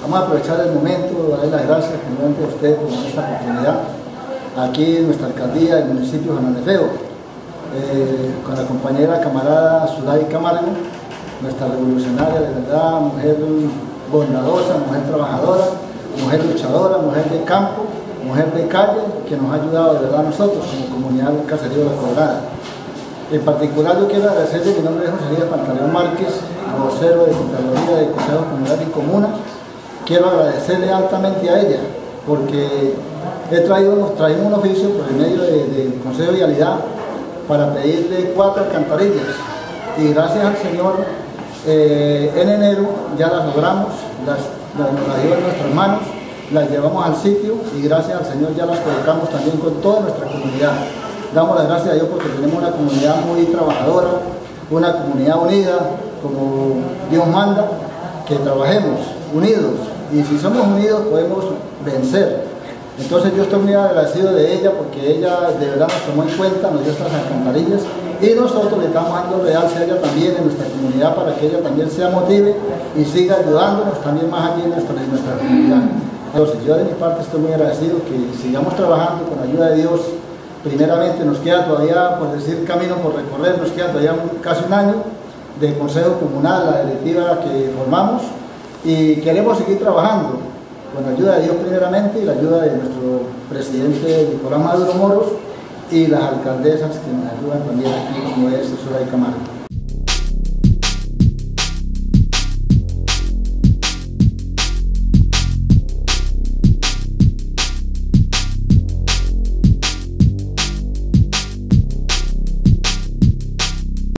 Vamos a aprovechar el momento, darle las gracias generalmente a usted por esta oportunidad aquí en nuestra alcaldía, el municipio de Juan Feo, con la compañera camarada Zulay Camargo, nuestra revolucionaria de verdad, mujer bondadosa, mujer trabajadora, mujer luchadora, mujer de campo, mujer de calle, que nos ha ayudado de verdad a nosotros como comunidad del caserío de La Colorada. En particular yo quiero agradecerle, mi nombre es José Luis Pantaleón Márquez, vocero de Contraloría del Consejo Comunal y Comuna. Quiero agradecerle altamente a ella, porque traímos un oficio por el medio del Consejo de Vialidad para pedirle 4 alcantarillas, y gracias al Señor en enero ya las logramos, nos las dio en nuestras manos, las llevamos al sitio y gracias al Señor ya las colocamos también con toda nuestra comunidad. Damos las gracias a Dios porque tenemos una comunidad muy trabajadora, una comunidad unida, como Dios manda, que trabajemos unidos, y si somos unidos podemos vencer. Entonces yo estoy muy agradecido de ella porque ella de verdad nos tomó en cuenta, nos dio estas alcantarillas, y nosotros le estamos dando realce a ella también en nuestra comunidad para que ella también se motive y siga ayudándonos también más allí en nuestra comunidad. Entonces yo de mi parte estoy muy agradecido que sigamos trabajando con la ayuda de Dios. Primeramente nos queda todavía, por decir, camino por recorrer, nos queda todavía casi un año de Consejo Comunal, la directiva que formamos, y queremos seguir trabajando con la ayuda de Dios primeramente y la ayuda de nuestro presidente Nicolás Maduro Moros y las alcaldesas que nos ayudan también aquí, como es Zulay Camargo.